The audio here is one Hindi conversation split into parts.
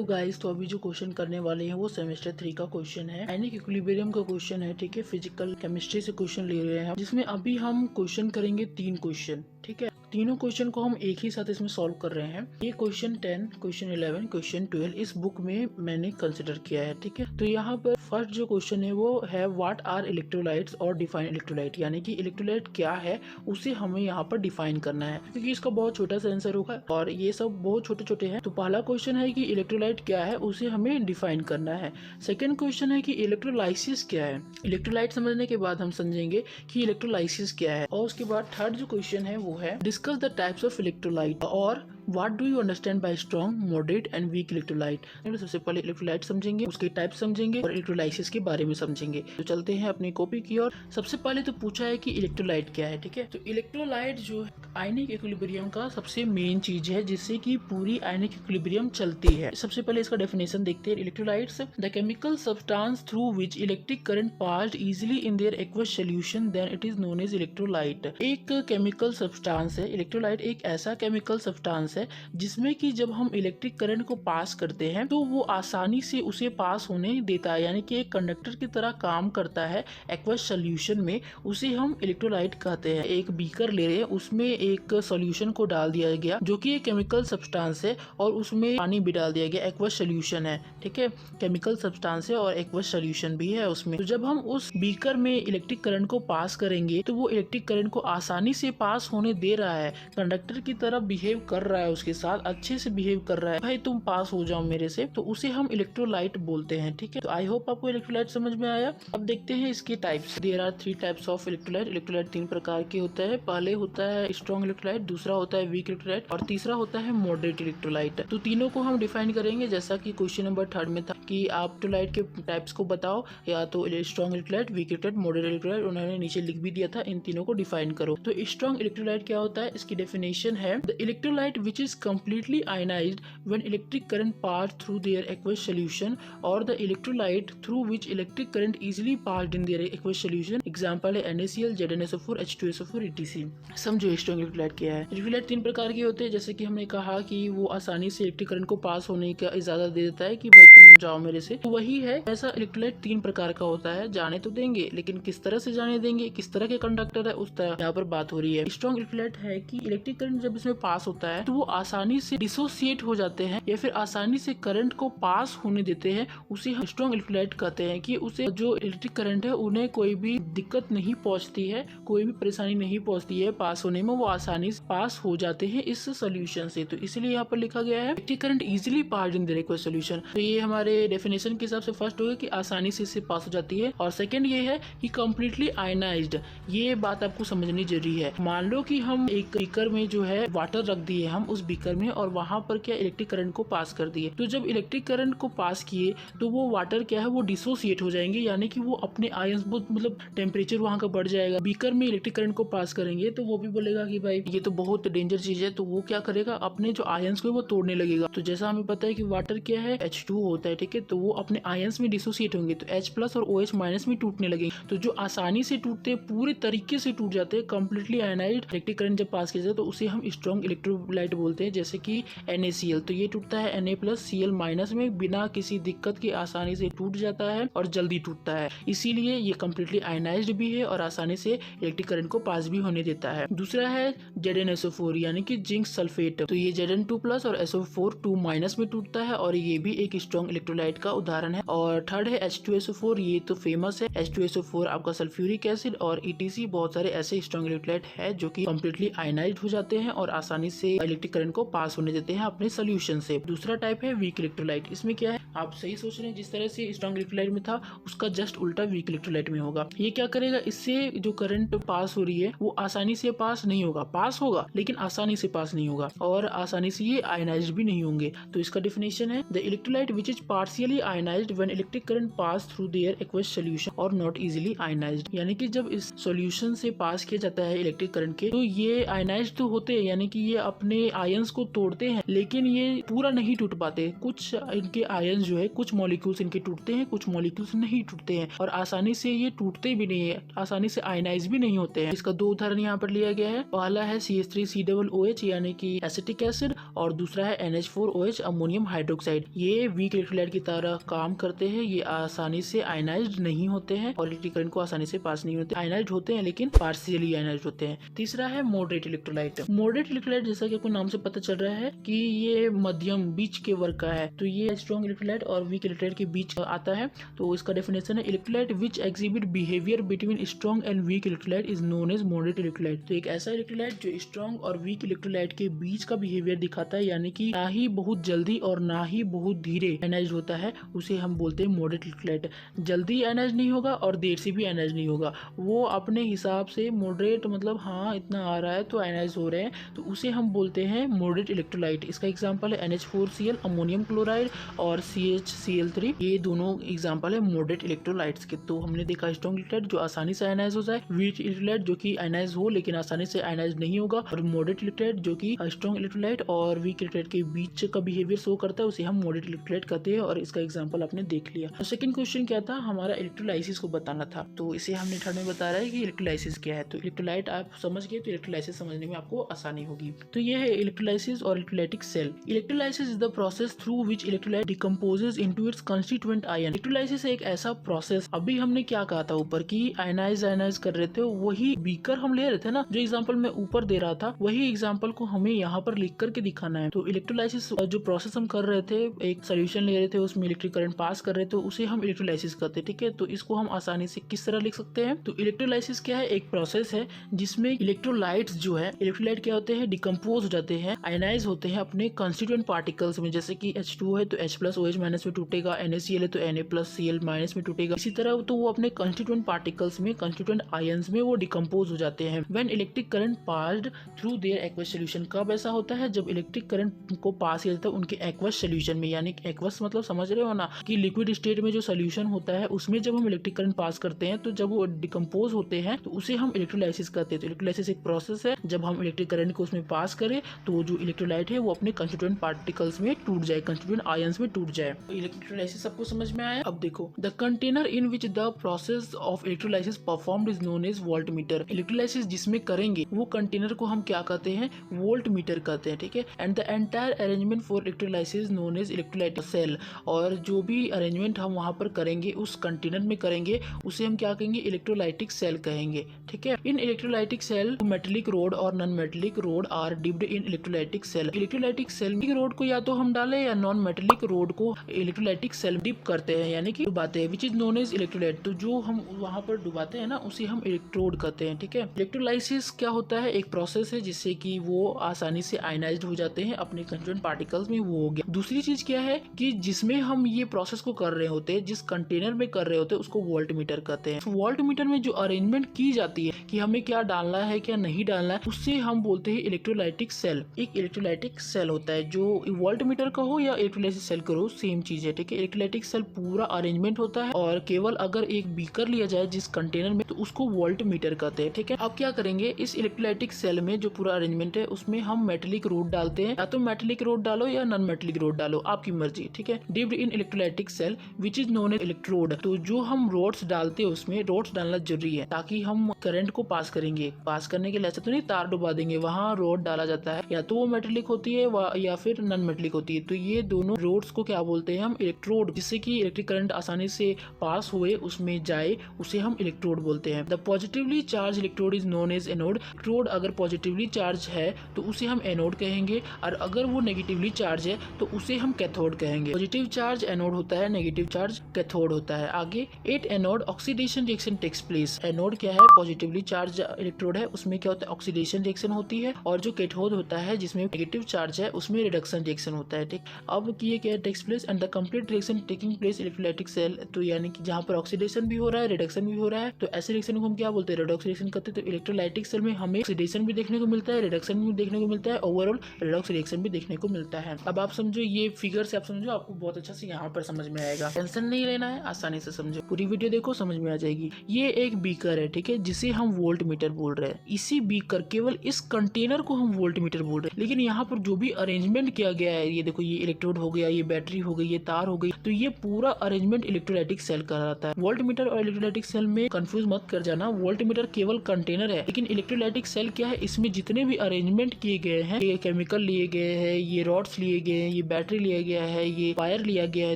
गाइस, तो अभी जो क्वेश्चन करने वाले हैं वो सेमेस्टर 3 का क्वेश्चन है। आयनिक इक्विलिब्रियम का क्वेश्चन है। ठीक है, फिजिकल केमिस्ट्री से क्वेश्चन ले रहे हैं हम, जिसमें अभी हम क्वेश्चन करेंगे 3 क्वेश्चन। ठीक है, तीनों क्वेश्चन को हम एक ही साथ इसमें सॉल्व कर रहे हैं। ये क्वेश्चन 10, क्वेश्चन 11, क्वेश्चन 12 इस बुक में मैंने कंसिडर किया है। ठीक है, तो यहाँ पर फर्स्ट जो क्वेश्चन है वो है व्हाट आर इलेक्ट्रोलाइट्स और डिफाइन इलेक्ट्रोलाइट, यानी कि इलेक्ट्रोलाइट क्या है उसे हमें यहाँ पर डिफाइन करना है, क्योंकि इसका बहुत छोटा सा आंसर होगा और ये सब बहुत छोटे छोटे हैं। तो पहला क्वेश्चन है कि इलेक्ट्रोलाइट क्या है उसे हमें डिफाइन करना है। सेकंड क्वेश्चन है कि इलेक्ट्रोलाइसिस क्या है। इलेक्ट्रोलाइट समझने के बाद हम समझेंगे कि इलेक्ट्रोलाइसिस क्या है। और उसके बाद थर्ड जो क्वेश्चन है वो है discuss the types of electrolyte और what do you understand by strong, moderate and weak electrolyte. सबसे पहले इलेक्ट्रोलाइट समझेंगे, उसके टाइप समझेंगे और इलेक्ट्रोलाइसिस के बारे में समझेंगे। तो चलते हैं अपनी कॉपी की ओर। सबसे पहले तो पूछा है कि इलेक्ट्रोलाइट क्या है। ठीक है, तो इलेक्ट्रोलाइट जो है आयनिक इक्विलिब्रियम का सबसे मेन चीज है जिससे कि पूरी आयनिक इक्विलिब्रियम चलती है। सबसे पहले इसका डेफिनेशन देखते हैं। Electrolytes the chemical substance through which electric current passed easily in their aqueous solution, then it is known as electrolyte. एक केमिकल सब्सटेंस है इलेक्ट्रोलाइट, एक ऐसा केमिकल सब्सटेंस है जिसमें कि जब हम इलेक्ट्रिक करंट को पास करते हैं तो वो आसानी से उसे पास होने देता है, यानी कि एक कंडक्टर की तरह काम करता है एक्वस सॉल्यूशन में। उसे हम इलेक्ट्रोलाइट कहते हैं। एक बीकर ले रहे हैं, उसमें एक सॉल्यूशन को डाल दिया गया जो कि एक केमिकल सब्सटेंस है और उसमें पानी भी डाल दिया गया, एक्वस सॉल्यूशन है। ठीक है, केमिकल सब्सटेंस है और एक्वस सॉल्यूशन भी है उसमें। तो जब हम उस बीकर में इलेक्ट्रिक करंट को पास करेंगे तो वो इलेक्ट्रिक करंट को आसानी से पास होने दे रहा है, कंडक्टर की तरह बिहेव कर रहा है, उसके साथ अच्छे से बिहेव कर रहा है, भाई तुम पास हो जाओ मेरे से, तो उसे हम इलेक्ट्रोलाइट बोलते हैं। ठीक है, तो आई होप आपको इलेक्ट्रोलाइट समझ में आया। अब देखते हैं इसके types. There are 3 types of electrolyte. Electrolyte 3 प्रकार के होता है। पहले होता है स्ट्रॉन्ग इलेक्ट्रोलाइट, दूसरा होता है वीक इलेक्ट्रोलाइट और तीसरा होता है मॉडरेट इलेक्ट्रोलाइट। तो तीनों को हम डिफाइन करेंगे, जैसा कि क्वेश्चन नंबर 3 में था कि आप इलेक्ट्रोलाइट के टाइप्स को बताओ, या तो strong electrolyte, weak electrolyte, moderate electrolyte. उन्होंने नीचे लिख भी दिया था, इन तीनों को डिफाइन करो। तो स्ट्रॉन्ग इलेक्ट्रोलाइट क्या होता है, इसकी डेफिनेशन है the electrolyte which is completely ionised when electric current passed through their aqueous solution, or the electrolyte through which electric current easily passed in their aqueous solution. Example है NaCl, ZnSO4, H2SO4, etc. समझो स्ट्रॉन्ग इलेक्ट्रोलाइट क्या है। इलेक्ट्रोलाइट 3 प्रकार के होते हैं, जैसे कि हमने कहा कि वो आसानी से इलेक्ट्रिक करंट को पास होने का इजाजत दे देता है कि भाई तुम जाओ मेरे से, तो वही है। ऐसा इलेक्ट्रोलाइट 3 प्रकार का होता है। जाने तो देंगे, लेकिन किस तरह से जाने देंगे, किस तरह के कंडक्टर है, उस तरह यहाँ पर बात हो रही है। स्ट्रॉन्ग इलेक्ट्रोलाइट है कि इलेक्ट्रिक करंट जब इसमें पास होता है तो वो आसानी से डिसोसिएट हो जाते हैं या फिर आसानी से करंट को पास होने देते हैं, उसे हम स्ट्रॉन्ग इलेक्ट्रोलाइट कहते हैं। कि उसे जो इलेक्ट्रिक करंट है उन्हें कोई भी दिक्कत नहीं पहुंचती है, कोई भी परेशानी नहीं पहुंचती है पास होने में, वो आसानी से पास हो जाते हैं इस सोल्यूशन से। तो इसलिए यहाँ पर लिखा गया है electric current easily passed in the aqueous solution. तो ये हमारे डेफिनेशन के हिसाब से फर्स्ट होगा कि आसानी से इससे पास हो जाती है, और सेकंड ये है कि कम्प्लीटली आयनाइज्ड। ये बात आपको समझनी जरूरी है। मान लो कि हम एक बीकर में जो है वाटर रख दिए हम उस बीकर में, और वहां पर क्या इलेक्ट्रिक करंट को पास कर दिए, तो जब इलेक्ट्रिक करंट को पास किए तो वो वाटर क्या है वो डिसोसिएट हो जाएंगे, यानी कि वो अपने आयंस, मतलब टेम्परेचर वहां का बढ़ जाएगा। बीकर में इलेक्ट्रिक करंट को पास करेंगे तो वो भी बोलेगा कि भाई ये तो बहुत डेंजर चीज है, तो वो क्या करेगा अपने जो आयंस को वो तोड़ने लगेगा। तो जैसा हमें पता है कि वाटर क्या है H2 होता है। ठीक है, तो वो अपने आयंस में डिसोसिएट होंगे तो H+ और OH- में टूटने लगेंगे। तो जो आसानी से टूटते हैं, पूरे तरीके से टूट जाते हैं, कंप्लीटली आयनाइज्ड इलेक्ट्रिक करंट जब पास किया जाए तो उसे हम स्ट्रॉन्ग इलेक्ट्रोलाइट बोलते हैं। जैसे कि NaCl, तो ये टूटता है Na+Cl- में, बिना किसी दिक्कत के आसानी से टूट जाता है और जल्दी टूटता है, इसीलिए ये कम्प्लीटली आयनाइज्ड भी है और आसानी से इलेक्ट्रिक करंट को पास भी होने देता है। दूसरा है ZnSO4 यानी कि जिंक सल्फेट, तो ये Zn2+ और SO4 2- में टूटता है और ये भी एक स्ट्रॉन्ग इलेक्ट्रोलाइट का उदाहरण है। और थर्ड है H2SO4, ये तो फेमस है। H2SO4 आपका सल्फ्यूरिक एसिड और ETC, बहुत सारे ऐसे स्ट्रॉन्ग इलेक्ट्रोलाइट है जो कि कम्प्लीटली आयनाइज्ड हो जाते हैं और आसानी से इलेक्ट्रिक करंट को पास होने देते हैं अपने सोल्यूशन से। दूसरा टाइप है वीक इलेक्ट्रोलाइट। इसमें क्या है, आप सही सोच रहे हैं, जिस तरह से स्ट्रॉन्ग इलेक्ट्रोलाइट में था उसका जस्ट उल्टा वीक इलेक्ट्रोलाइट में होगा। ये क्या करेगा, इससे जो करंट पास हो रही है वो आसानी से पास नहीं होगा, पास होगा लेकिन आसानी से पास नहीं होगा और आसानी से ये आयनाइज्ड भी नहीं होंगे। तो इसका डेफिनेशन है the electrolyte which is pass partially ionised when electric current pass through their aqueous solution और नॉट इजीली आयनाइज्ड, यानी कि जब इस सॉल्यूशन से पास किया जाता है इलेक्ट्रिक करंट के तो ये आयनाइज्ड तो होते हैं, यानी कि ये अपने आयंस को तोड़ते हैं, लेकिन ये पूरा नहीं टूट पाते। कुछ इनके आयंस जो है, कुछ मॉलिक्यूल्स इनके टूटते हैं, कुछ मॉलिक्यूल्स नहीं टूटते हैं और आसानी से ये टूटते भी नहीं है, आसानी से आयनाइज भी नहीं होते हैं। इसका दो उदाहरण यहाँ पर लिया गया है। पहला है CH3COOH यानी कि एसिटिक एसिड और दूसरा है NH4OH अमोनियम हाइड्रोक्साइड। ये वीक इलेक्ट्रोलाइट की तरह काम करते हैं, ये आसानी से आयनाइज्ड नहीं होते हैं और इलेक्ट्रिक करंट को आसानी से पास नहीं होते। आयनाइज्ड होते हैं लेकिन पार्शियली आयनाइज्ड होते हैं। तीसरा है मॉडरेट इलेक्ट्रोलाइट। मॉडरेट इलेक्ट्रोलाइट जैसा कि आपको नाम से पता चल रहा है कि ये मध्यम बीच के वर्ग का है, तो ये स्ट्रॉन्ग इलेक्ट्रोलाइट और वीक इलेक्ट्रोलाइट के बीच आता है। तो इसका डेफिनेशन है electrolyte which exhibit behaviour between strong and weak electrolyte is known as moderate electrolyte. तो एक ऐसा इलेक्ट्रोलाइट जो स्ट्रॉन्ग और वीक इलेक्ट्रोलाइट के बीच का बिहेवियर दिखाता है, यानी कि ना ही बहुत जल्दी और ना ही बहुत धीरे आयनाइज होता है, उसे हम बोलते हैं मॉडरेट इलेक्ट्रोलाइट। जल्दी आयनाइज नहीं होगा और देर से भी आयनाइज नहीं होगा, वो अपने हिसाब से मॉडरेट, मतलब हाँ इतना आ रहा है तो आयनाइज हो रहे हैं, तो उसे हम बोलते हैं मॉडरेट इलेक्ट्रोलाइट। इसका एग्जांपल है NH4Cl अमोनियम क्लोराइड और CHCl3, ये दोनों एग्जांपल है मॉडरेट इलेक्ट्रोलाइट्स के। तो हमने देखा स्ट्रॉन्ग इलेक्ट्रोलाइट जो आसानी से आयनाइज हो जाए, वीक इलेक्ट्रोलाइट जो कि आयनाइज हो लेकिन आसानी से आयनाइज नहीं होगा, और मॉडरेट इलेक्ट्रोलाइट जो कि स्ट्रॉन्ग इलेक्ट्रोलाइट और वीक इलेक्ट्रोलाइट के बीच का बिहेवियर शो करता है, उसे हम मॉडरेट इलेक्ट्रोलाइट कहते हैं। और इसका एग्जांपल आपने देख लिया। तो सेकंड क्वेश्चन क्या था, हमारा इलेक्ट्रोलाइसिस को बताना था, तो इसे हमने थर्ड में बता रहा है कि इलेक्ट्रोलाइसिस क्या है। तो इलेक्ट्रोलाइट आप समझ गए तो इलेक्ट्रोलाइसिस समझने में आपको आसानी होगी। तो ये है इलेक्ट्रोलाइसिस और electrolytic cell. Electrolysis is the process through which electrolyte decomposes into its constituent ion. Electrolysis एक ऐसा प्रोसेस, अभी हमने क्या कहा था ऊपर की आयनाइज कर रहे थे, वही बीकर हम ले रहे थे ना, जो एग्जांपल मैं ऊपर दे रहा था वही एग्जांपल को हमें यहाँ पर लिख करके दिखाना है। तो इलेक्ट्रोलाइसिस जो प्रोसेस हम कर रहे थे, एक सोल्यूशन ले रहे थे, उसमें इलेक्ट्रिक करंट पास कर रहे थे, उसे हम इलेक्ट्रोलाइसिस करते हैं। ठीक है, तो इसको हम आसानी से किस तरह लिख सकते हैं। तो इलेक्ट्रोलाइसिस क्या है, एक प्रोसेस है जिसमें इलेक्ट्रोलाइट्स जो है, इलेक्ट्रोलाइट क्या होते हैं, डिकम्पोज हो जाते हैं, आयनाइज होते हैं अपने कंस्टिट्यूएंट पार्टिकल्स में। जैसे कि H2 है तो H+OH- में टूटेगा, NaCl है तो Na+Cl- में टूटेगा। इसी तरह तो वो अपने कंस्टिट्यूएंट पार्टिकल्स में, कंस्टिट्यूएंट आयंस में वो डिकम्पोज हो जाते हैं। When electric current passed through their aqueous solution, कब ऐसा होता है, जब इलेक्ट्रिक करंट को पास किया जाता है उनके एक्वस सॉल्यूशन में, यानी एक्वस मतलब समझ रहे हो ना कि लिक्विड स्टेट में जो सॉल्यूशन होता है उसमें जब हम इलेक्ट्रिक करंट पास करते हैं, तो जब वो डिकम्पोज होते हैं तो उसे हम इलेक्ट्रोलाइसिस कहते हैं। तो इलेक्ट्रोलाइसिस एक प्रोसेस है, जब हम इलेक्ट्रिक करंट को उसमें पास करें तो जो इलेक्ट्रोलाइट है वो अपने कंस्टिट्यूएंट पार्टिकल्स में टूट जाए, कंस्टिट्यूएंट आयंस में टूट जाए। तो इलेक्ट्रोलाइसिस सबको समझ में आया। अब देखो, the container in which the process of electrolysis performed is known as volt meter. Electrolysis जिसमें करेंगे वो कंटेनर को हम क्या कहते हैं, वोल्ट मीटर कहते हैं। ठीक है, and the entire arrangement for electrolysis known as electrolytic cell. और जो भी अरेंजमेंट हम वहां पर करेंगे, उस कंटेनर में करेंगे, उसे हम क्या कहेंगे, इलेक्ट्रोलाइटिक सेल कहेंगे। ठीक है, in electrolytic cell metallic rod और non metallic rod are dipped in electrolytic cell. Electrolytic cell में रोड को या तो हम डालें या नॉन मेटेलिक रोड को इलेक्ट्रोलाइटिक सेल डिप करते हैं, यानी कि डुबाते हैं, which is known as electrolyte. तो जो हम वहां पर डुबाते हैं ना, उसे हम इलेक्ट्रोड कहते हैं। ठीक है, इलेक्ट्रोलाइसिस क्या होता है, एक प्रोसेस है जिससे कि वो आसानी से आयनाइज्ड हो जाते हैं अपने कंस्टिट्यूएंट पार्टिकल्स में, वो हो गया। दूसरी चीज क्या है कि जिसमें हम ये प्रोसेस को कर रहे होते हैं, जिस कंटेनर में कर रहे होते हैं, उसको वोल्ट मीटर कहते हैं। वोल्ट मीटर में जो अरेंजमेंट की जाती है कि हमें क्या डालना है क्या नहीं डालना है, उससे हम बोलते हैं इलेक्ट्रोलाइटिक सेल। एक इलेक्ट्रोलाइटिक सेल होता है, जो वोल्ट मीटर का हो या इलेक्ट्रोलाइटिक सेल का हो, सेम चीज है। ठीक है, इलेक्ट्रोलाइटिक सेल पूरा अरेंजमेंट होता है और केवल अगर एक बीकर लिया जाए जिस कंटेनर में, तो उसको वोल्ट मीटर कहते हैं। ठीक है, अब क्या करेंगे, इस इलेक्ट्रोलाइटिक सेल में जो पूरा अरेंजमेंट है उसमें हम मेटेलिक रोड डालते हैं, या तो मेटेलिक रोड डालो या नॉन मेटेलिक रोड डालो, आपकी मर्जी। ठीक है, dipped in electrolytic cell which is known as electrode. तो जो हम रोड्स डालते हैं उसमें रोड्स डालना जरूरी है, ताकि हम करंट को पास करेंगे। पास करने के लिए ऐसा तो नहीं तार डुबा देंगे, वहां रोड डाला जाता है, या तो वो मेटेलिक होती है या फिर नॉन मेटेलिक होती है। तो ये दोनों रोड्स को क्या बोलते हैं हम, इलेक्ट्रोड। जिससे कि इलेक्ट्रिक करंट आसानी से पास हुए, उसमें जाए, उसे हम इलेक्ट्रोड बोलते हैं। The positively charge electrode is known as anode. Electrode अगर पॉजिटिवली चार्ज है तो उसे हम एनोड कहेंगे, और अगर वो नेगेटिवली चार्ज है तो उसे हम कैथोड कहेंगे। पॉजिटिव चार्ज एनोड होता है, नेगेटिव चार्ज कैथोड होता है। आगे, at anode oxidation reaction takes place. Anode क्या है, पॉजिटिवली चार्ज इलेक्ट्रोड है, उसमें क्या होता है, ऑक्सीडेशन रिएक्शन होती है, और जो कैथोड होता है जिसमें नेगेटिव चार्ज है, उसमें रिडक्शन रिएक्शन होता है। ठीक, अब ये क्या takes place and the complete reaction taking place electrolytic cell. तो यानी कि जहां पर ऑक्सीडेशन भी हो रहा है, रिडक्शन भी हो रहा है, तो ऐसे रिएक्शन को हम क्या बोलते हैं, रिडॉक्स रिएक्शन कहते हैं। तो इलेक्ट्रोलाइटिक सेल में हमें ऑक्सीडेशन भी देखने को मिलता है, रिडक्शन भी देखने को मिलता है, ओवरऑल रिडॉक्स रिएक्शन भी देखने को मिलता है। अब आप समझो, ये फिगर से आप समझो, आपको बहुत बहुत अच्छा से यहाँ पर समझ में आएगा। टेंशन नहीं लेना है, आसानी से समझो, पूरी वीडियो देखो समझ में आ जाएगी। ये एक बीकर है, ठीक है, जिसे हम वोल्ट मीटर बोल रहे हैं। इसी बीकर, केवल इस कंटेनर को हम वोल्ट मीटर बोल रहे हैं। लेकिन यहाँ पर जो भी अरेंजमेंट किया गया है, ये देखो, ये इलेक्ट्रोड हो गया, ये बैटरी हो गई, ये तार हो गई, तो ये पूरा अरेंजमेंट इलेक्ट्रोलाइटिक सेल कराता है। वोल्ट मीटर और इलेक्ट्रोलाइटिक सेल में कंफ्यूज मत कर जाना। वोल्ट मीटर केवल कंटेनर है, लेकिन इलेक्ट्रोलाइटिक सेल क्या है, इसमें जितने भी अरेंजमेंट किए गए हैं, ये केमिकल लिए गए हैं, ये रॉड्स लिए गए हैं, ये बैटरी लिया गया है, ये वायर लिया गया है,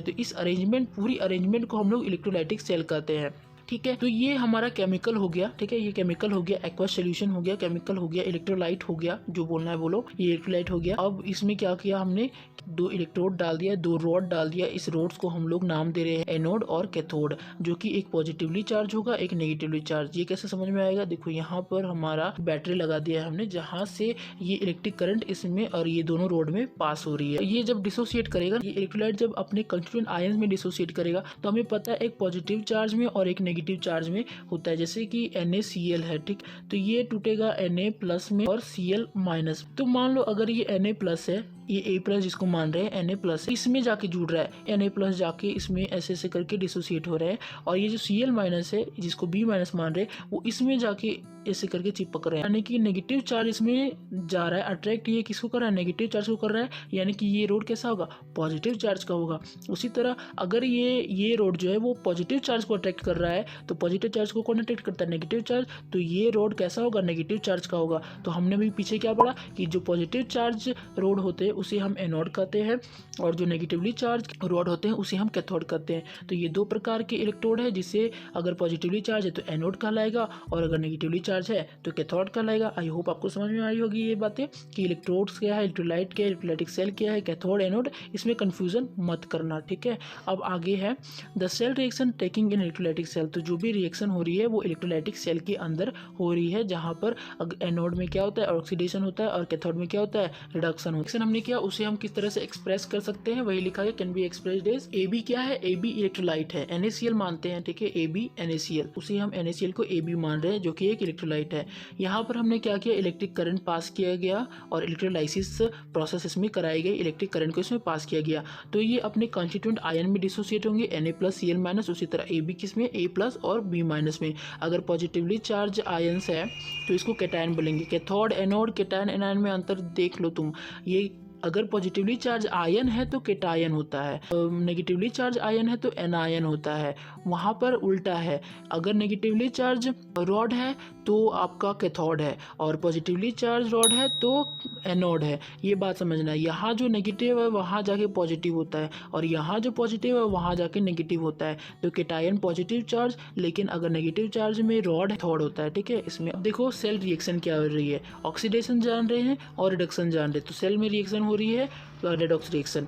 तो इस अरेंजमेंट, पूरी अरेंजमेंट को हम लोग इलेक्ट्रोलाइटिक सेल कहते हैं। ठीक है, तो ये हमारा केमिकल हो गया, ठीक है, ये केमिकल हो गया, एक्वस सॉल्यूशन हो गया, केमिकल हो गया, इलेक्ट्रोलाइट हो गया, जो बोलना है बोलो, ये इलेक्ट्रोलाइट हो गया। अब इसमें क्या किया हमने, 2 इलेक्ट्रोड डाल दिया, 2 रॉड डाल दिया। इस रॉड्स को हम लोग नाम दे रहे हैं एनोड और कैथोड, जो कि एक पॉजिटिवली चार्ज होगा, एक नेगेटिवली चार्ज। ये कैसे समझ में आएगा, देखो यहाँ पर हमारा बैटरी लगा दिया है हमने, जहाँ से ये इलेक्ट्रिक करंट इसमें और ये दोनों रोड में पास हो रही है। ये जब डिसोसिएट करेगा, ये इलेक्ट्रोलाइट जब अपने कंस्टिट्यूएंट आयंस में डिसोसिएट करेगा, तो हमें पता है एक पॉजिटिव चार्ज में और एक नेगेटिव चार्ज में होता है। जैसे कि NaCl है, ठीक, तो ये टूटेगा Na+ में और Cl-। तो मान लो अगर ये Na+ है, ये A+ जिसको मान रहे हैं Na+, इसमें जाके जुड़ रहा है, Na+ जाके इसमें ऐसे ऐसे करके डिसोसिएट हो रहा है, और ये जो Cl- है, जिसको B- मान रहे हैं, वो इसमें जाके ऐसे करके चिपक रहे हैं, यानी कि नेगेटिव चार्ज इसमें जा रहा है। अट्रैक्ट ये किसको कर रहा है, नेगेटिव चार्ज को कर रहा है, यानी कि ये रोड कैसा होगा, पॉजिटिव चार्ज का होगा। उसी तरह अगर ये रोड जो है वो पॉजिटिव चार्ज को अट्रैक्ट कर रहा है, तो पॉजिटिव चार्ज को कौन अट्रैक्ट करता है, नेगेटिव चार्ज, तो ये रोड कैसा होगा, नेगेटिव चार्ज का होगा। तो हमने भी पीछे क्या पढ़ा कि जो पॉजिटिव चार्ज रोड होते हैं उसे हम एनोड कहते हैं, और जो नेगेटिवली चार्ज रोड होते हैं उसे हम कैथोड कहते हैं। तो ये 2 प्रकार के इलेक्ट्रोड है, जिसे अगर पॉजिटिवली चार्ज है तो एनोड कहलाएगा, और अगर नेगेटिवली चार्ज है तो कैथोड कहलाएगा। आई होप आपको समझ में आई होगी ये बातें कि इलेक्ट्रोड्स क्या है, इलेक्ट्रोलाइट क्या है, इलेक्ट्रोलाइटिक सेल क्या है, कैथोड, एनोड, इसमें कंफ्यूजन मत करना, ठीक है। अब आगे है the cell reaction taking in electrolytic cell. तो जो भी रिएक्शन हो रही है वो इलेक्ट्रोलाइटिक सेल के अंदर हो रही है, जहाँ पर एनोड में क्या होता है, ऑक्सीडेशन होता है, और कैथोड में क्या होता है, रिडक्शन होता है। हमने किया उसे हम किस तरह से एक्सप्रेस कर सकते हैं, वही लिखा है, can be expressed as AB। क्या है, AB इलेक्ट्रोलाइट है, NaCl मानते हैं, ठीक है, AB NaCl, उसे हम NaCl को AB मान रहे हैं, जो कि एक इलेक्ट्रोलाइट है। यहाँ पर हमने क्या किया, इलेक्ट्रिक करंट पास किया गया और इलेक्ट्रोलाइसिस प्रोसेस इसमें कराई गई, इलेक्ट्रिक करंट को इसमें पास किया गया, तो ये अपने कॉन्स्टिट्यूएंट आयन में डिसोसिएट होंगे, Na+Cl-। उसी तरह AB किसमें, A+ और B- में। अगर पॉजिटिवली चार्ज आयंस है तो इसको कैटायन बोलेंगे। कैथोड, एनोड, कैटायन, एनायन में अंतर देख लो तुम। ये अगर पॉजिटिवली चार्ज आयन है तो कैटायन होता है, नेगेटिवली चार्ज आयन है तो एनायन होता है। वहाँ पर उल्टा है, अगर नेगेटिवली चार्ज रॉड है तो आपका कैथोड है, और पॉजिटिवली चार्ज रॉड है तो एनोड है। ये बात समझना, यहाँ जो नेगेटिव है वहाँ जाके पॉजिटिव होता है, और यहाँ जो पॉजिटिव है वहाँ जाके नेगेटिव होता है। तो कैटायन पॉजिटिव चार्ज, लेकिन अगर नेगेटिव चार्ज में रॉड कैथोड होता है, ठीक है। इसमें अब देखो सेल रिएक्शन क्या हो रही है, ऑक्सीडेशन जान रहे हैं और रिडक्शन जान रहे हैं। तो सेल में रिएक्शन हो रही है, रेडॉक्स रिएक्शन।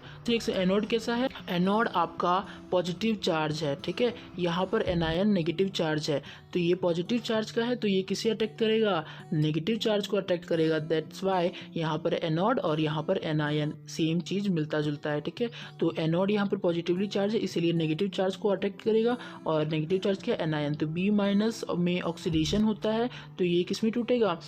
एनोड कैसा है, एनोड आपका पॉजिटिव चार्ज है, ठीक है, यहाँ पर एनायन नेगेटिव चार्ज है। तो ये पॉजिटिव चार्ज का है, तो ये किसे अट्रैक्ट करेगा, नेगेटिव चार्ज को अट्रैक्ट करेगा। दैट्स वाई यहाँ पर एनोड और यहाँ पर एनायन सेम चीज मिलता जुलता है, ठीक है। तो एनोड यहाँ पर पॉजिटिवली चार्ज है, इसलिए नेगेटिव चार्ज को अट्रैक्ट करेगा, और नेगेटिव चार्ज क्या, एनायन। तो B- में ऑक्सीडेशन होता है, तो ये किसमें टूटेगा,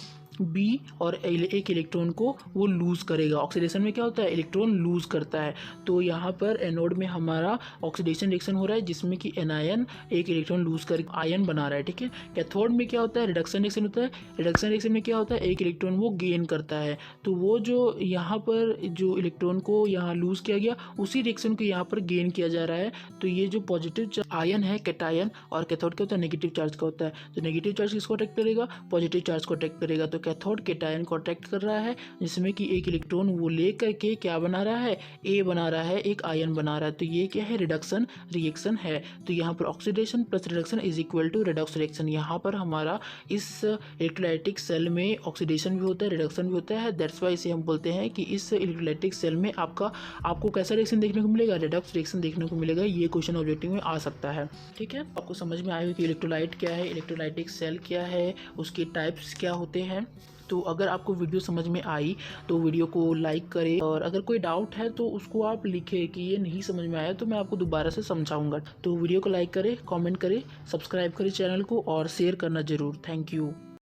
B, और एक इलेक्ट्रॉन को वो लूज करेगा। ऑक्सीडेशन में क्या होता है, इलेक्ट्रॉन लूज करता है। तो यहाँ पर एनोड में हमारा ऑक्सीडेशन रिएक्शन हो रहा है, जिसमें कि एनायन एक इलेक्ट्रॉन लूज कर आयन बना रहा है, ठीक है। कैथोड में क्या होता है, रिडक्शन रिएक्शन होता है। रिडक्शन रिएक्शन में क्या होता है, एक इलेक्ट्रॉन वो गेन करता है। तो वो जो यहाँ पर जो इलेक्ट्रॉन को यहाँ लूज किया गया, उसी रिएक्शन को यहाँ पर गेन किया जा रहा है। तो ये जो पॉजिटिव आयन है कैटायन, और कैथोड क्या होता है, नेगेटिव चार्ज का होता है। तो नेगेटिव चार्ज किसको अट्रैक्ट करेगा, पॉजिटिव चार्ज को अट्रैक्ट करेगा। तो कैथोड कैटायन को अट्रैक्ट कर रहा है, जिसमें कि एक इलेक्ट्रॉन वो ले करके क्या बना रहा है, ए बना रहा है, एक आयन बना रहा है। तो ये क्या है, रिडक्शन रिएक्शन है। तो यहाँ पर oxidation plus reduction is equal to redox reaction. यहाँ पर हमारा इस इलेक्ट्रोलाइटिक सेल में ऑक्सीडेशन भी होता है, रिडक्शन भी होता है। दैट्स वाई इसे हम बोलते हैं कि इस इलेक्ट्रोलाइटिक सेल में आपको कैसा रिएक्शन देखने को मिलेगा, रिडॉक्स रिएक्शन देखने को मिलेगा। ये क्वेश्चन ऑब्जेक्टिव में आ सकता है, ठीक है। आपको समझ में आएगा कि इलेक्ट्रोलाइट क्या है, इलेक्ट्रोलाइटिक सेल क्या है, उसके टाइप्स क्या होते हैं। तो अगर आपको वीडियो समझ में आई तो वीडियो को लाइक करें, और अगर कोई डाउट है तो उसको आप लिखें कि ये नहीं समझ में आया, तो मैं आपको दोबारा से समझाऊंगा। तो वीडियो को लाइक करें, कमेंट करें, सब्सक्राइब करें चैनल को, और शेयर करना ज़रूर। Thank you.